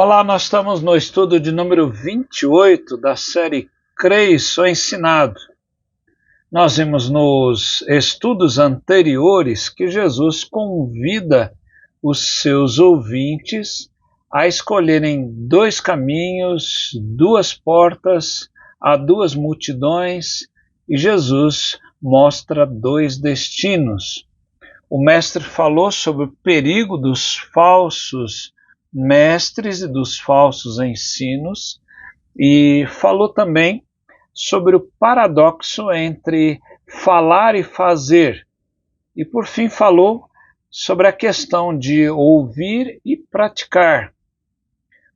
Olá, nós estamos no estudo de número 28 da série Creio e Sou Ensinado. Nós vimos nos estudos anteriores que Jesus convida os seus ouvintes a escolherem dois caminhos, duas portas, há duas multidões, e Jesus mostra dois destinos. O mestre falou sobre o perigo dos falsos mestres e dos falsos ensinos, e falou também sobre o paradoxo entre falar e fazer, e por fim falou sobre a questão de ouvir e praticar.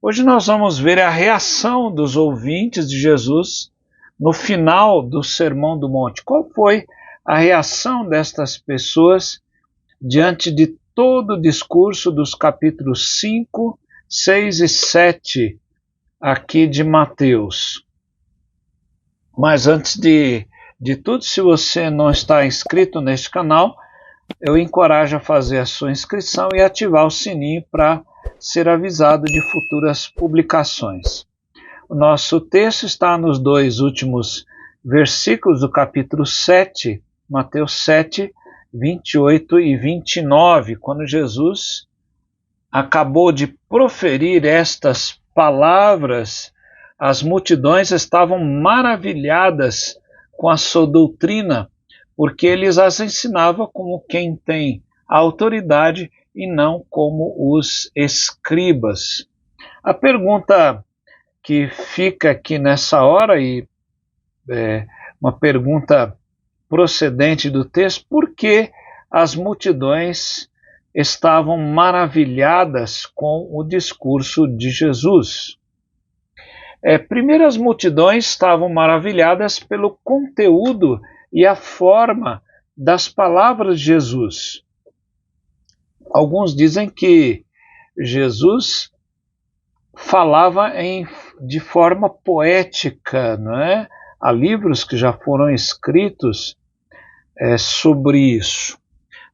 Hoje nós vamos ver a reação dos ouvintes de Jesus no final do Sermão do Monte. Qual foi a reação destas pessoas diante de todo o discurso dos capítulos 5, 6 e 7 aqui de Mateus? Mas antes de tudo, se você não está inscrito neste canal, eu encorajo a fazer a sua inscrição e ativar o sininho para ser avisado de futuras publicações. O nosso texto está nos dois últimos versículos do capítulo 7, Mateus 7, 28 e 29, quando Jesus acabou de proferir estas palavras, as multidões estavam maravilhadas com a sua doutrina, porque eles as ensinava como quem tem autoridade e não como os escribas. A pergunta que fica aqui nessa hora, e uma pergunta procedente do texto: por que as multidões estavam maravilhadas com o discurso de Jesus? Primeiro, as multidões estavam maravilhadas pelo conteúdo e a forma das palavras de Jesus. Alguns dizem que Jesus falava de forma poética, não é? Há livros que já foram escritos sobre isso.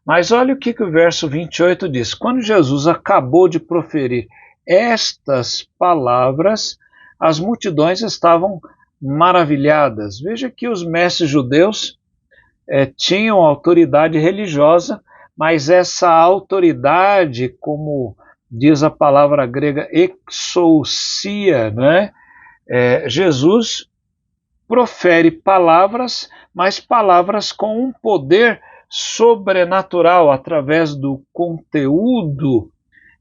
Mas olha o que o verso 28 diz. Quando Jesus acabou de proferir estas palavras, as multidões estavam maravilhadas. Veja que os mestres judeus tinham autoridade religiosa, mas essa autoridade, como diz a palavra grega exousia, né? Jesus profere palavras, mas palavras com um poder sobrenatural através do conteúdo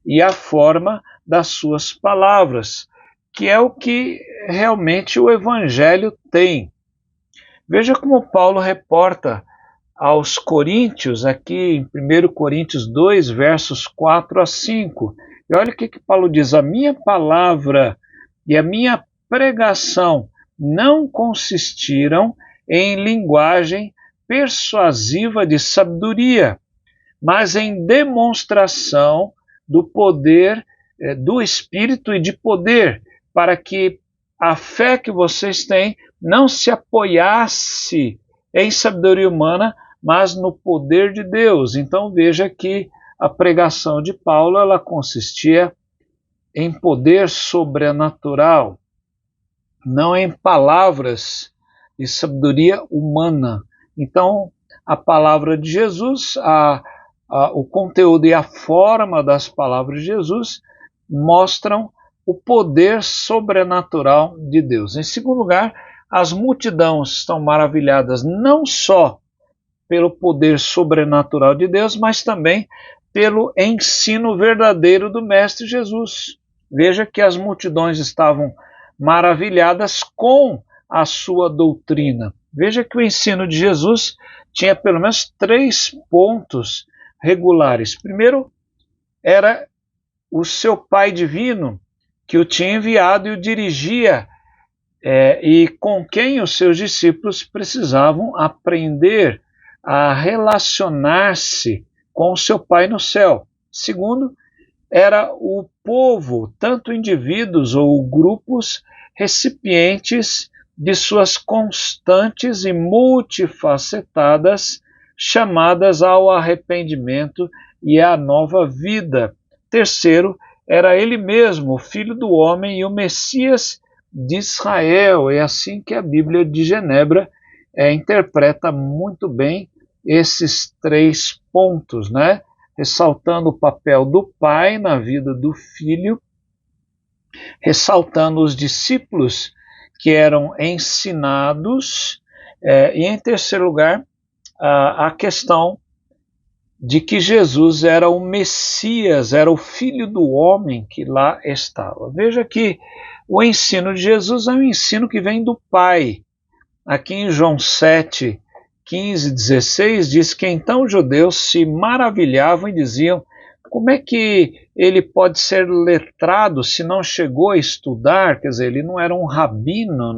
e a forma das suas palavras, que é o que realmente o Evangelho tem. Veja como Paulo reporta aos Coríntios, aqui em 1 Coríntios 2, versos 4 a 5. E olha o que Paulo diz: a minha palavra e a minha pregação não consistiram em linguagem persuasiva de sabedoria, mas em demonstração do poder do Espírito e de poder, para que a fé que vocês têm não se apoiasse em sabedoria humana, mas no poder de Deus. Então veja que a pregação de Paulo ela consistia em poder sobrenatural, não em palavras de sabedoria humana. Então, a palavra de Jesus, o conteúdo e a forma das palavras de Jesus mostram o poder sobrenatural de Deus. Em segundo lugar, as multidões estão maravilhadas não só pelo poder sobrenatural de Deus, mas também pelo ensino verdadeiro do Mestre Jesus. Veja que as multidões estavam maravilhadas com a sua doutrina. Veja que o ensino de Jesus tinha pelo menos 3 pontos regulares. Primeiro, era o seu Pai divino que o tinha enviado e o dirigia, e com quem os seus discípulos precisavam aprender a relacionar-se com o seu Pai no céu. Segundo, era o povo, tanto indivíduos ou grupos, recipientes de suas constantes e multifacetadas chamadas ao arrependimento e à nova vida. Terceiro, era ele mesmo, o Filho do Homem e o Messias de Israel. É assim que a Bíblia de Genebra interpreta muito bem esses 3 pontos, né? Ressaltando o papel do Pai na vida do Filho, ressaltando os discípulos que eram ensinados, e em terceiro lugar, a questão de que Jesus era o Messias, era o Filho do Homem que lá estava. Veja que o ensino de Jesus é um ensino que vem do Pai. Aqui em João 7, 15, 16, diz que então os judeus se maravilhavam e diziam: como é que ele pode ser letrado se não chegou a estudar? Quer dizer, ele não era um rabino,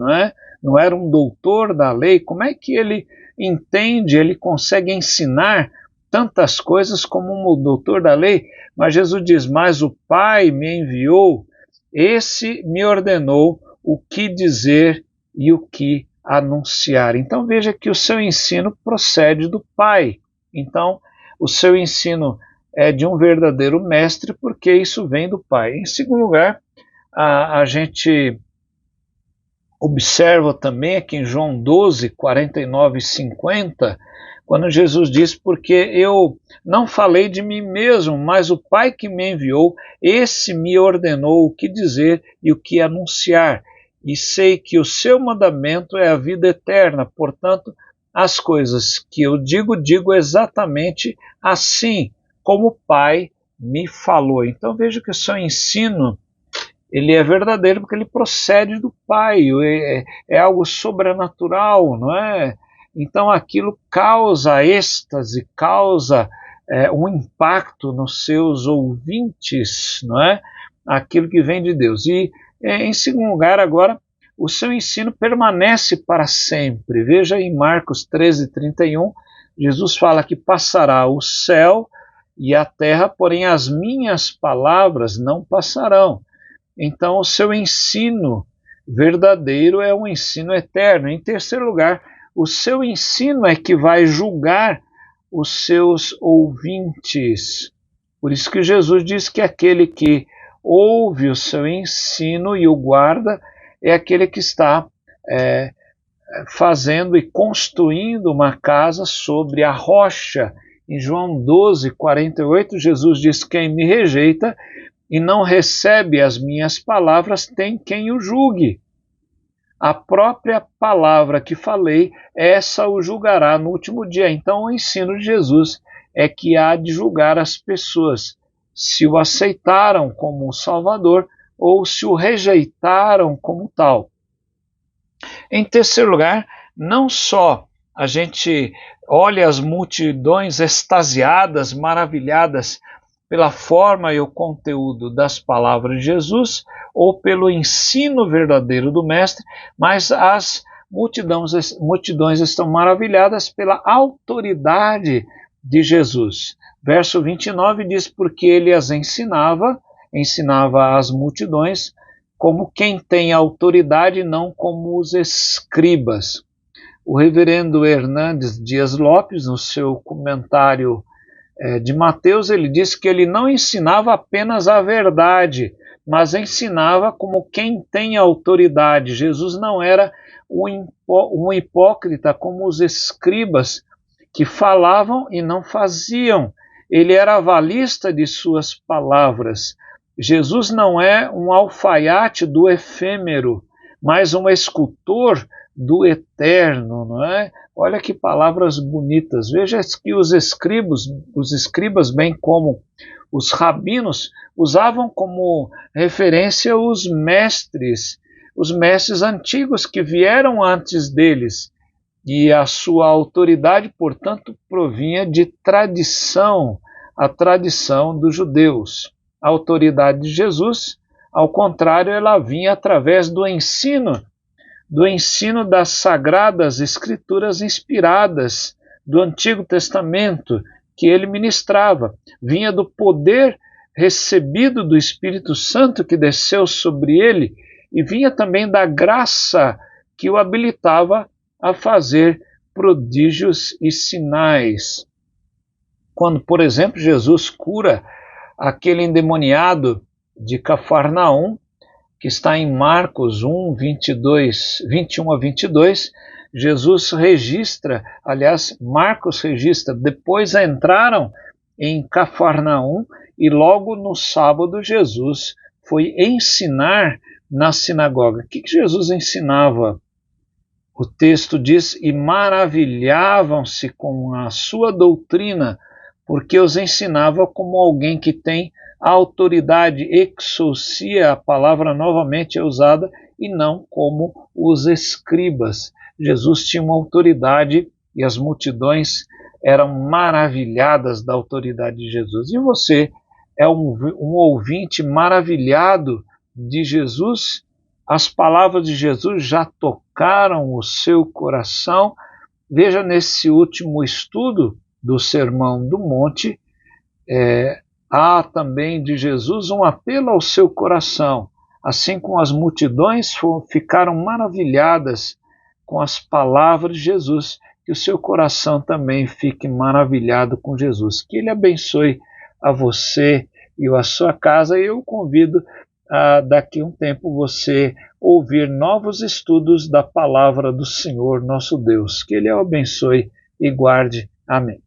não era um doutor da lei. Como é que ele entende, ele consegue ensinar tantas coisas como um doutor da lei? Mas Jesus diz: mas o Pai me enviou, esse me ordenou o que dizer e o que anunciar. Então veja que o seu ensino procede do Pai. Então o seu ensino é de um verdadeiro mestre, porque isso vem do Pai. Em segundo lugar, a gente observa também aqui em João 12, 49 e 50, quando Jesus diz: porque eu não falei de mim mesmo, mas o Pai que me enviou, esse me ordenou o que dizer e o que anunciar. E sei que o seu mandamento é a vida eterna, portanto, as coisas que eu digo exatamente assim, como o Pai me falou. Então veja que o seu ensino, ele é verdadeiro porque ele procede do Pai, é algo sobrenatural, não é? Então aquilo causa êxtase, causa um impacto nos seus ouvintes, não é? Aquilo que vem de Deus. E em segundo lugar, agora, o seu ensino permanece para sempre. Veja em Marcos 13, 31, Jesus fala que passará o céu e a terra, porém as minhas palavras não passarão. Então o seu ensino verdadeiro é um ensino eterno. Em terceiro lugar, o seu ensino é que vai julgar os seus ouvintes. Por isso que Jesus diz que aquele que ouve o seu ensino e o guarda é aquele que está fazendo e construindo uma casa sobre a rocha. Em João 12, 48, Jesus diz: quem me rejeita e não recebe as minhas palavras tem quem o julgue. A própria palavra que falei, essa o julgará no último dia. Então o ensino de Jesus é que há de julgar as pessoas, se o aceitaram como Salvador ou se o rejeitaram como tal. Em terceiro lugar, não só a gente olha as multidões extasiadas, maravilhadas pela forma e o conteúdo das palavras de Jesus ou pelo ensino verdadeiro do Mestre, mas as multidões estão maravilhadas pela autoridade de Jesus. Verso 29 diz: porque ele as ensinava às multidões como quem tem autoridade, não como os escribas. O reverendo Hernandes Dias Lopes, no seu comentário de Mateus, ele diz que ele não ensinava apenas a verdade, mas ensinava como quem tem autoridade. Jesus não era um hipócrita como os escribas, que falavam e não faziam. Ele era avalista de suas palavras. Jesus não é um alfaiate do efêmero, mas um escultor do eterno, não é? Olha que palavras bonitas. Veja que os escribas, bem como os rabinos, usavam como referência os mestres antigos que vieram antes deles. E a sua autoridade, portanto, provinha de tradição, a tradição dos judeus. A autoridade de Jesus, ao contrário, ela vinha através do ensino das sagradas escrituras inspiradas do Antigo Testamento que ele ministrava. Vinha do poder recebido do Espírito Santo que desceu sobre ele e vinha também da graça que o habilitava a fazer prodígios e sinais. Quando, por exemplo, Jesus cura aquele endemoniado de Cafarnaum, que está em Marcos 1, 21 a 22, Jesus registra, aliás, Marcos registra, depois entraram em Cafarnaum e logo no sábado Jesus foi ensinar na sinagoga. O que Jesus ensinava? O texto diz, e maravilhavam-se com a sua doutrina, porque os ensinava como alguém que tem autoridade, exousia, a palavra novamente é usada, e não como os escribas. Jesus tinha uma autoridade e as multidões eram maravilhadas da autoridade de Jesus. E você é um ouvinte maravilhado de Jesus? As palavras de Jesus já tocaram o seu coração? Veja nesse último estudo do Sermão do Monte, há também de Jesus um apelo ao seu coração, assim como as multidões ficaram maravilhadas com as palavras de Jesus, que o seu coração também fique maravilhado com Jesus. Que Ele abençoe a você e a sua casa, e eu convido a daqui a um tempo você ouvir novos estudos da palavra do Senhor nosso Deus. Que Ele o abençoe e guarde. Amém.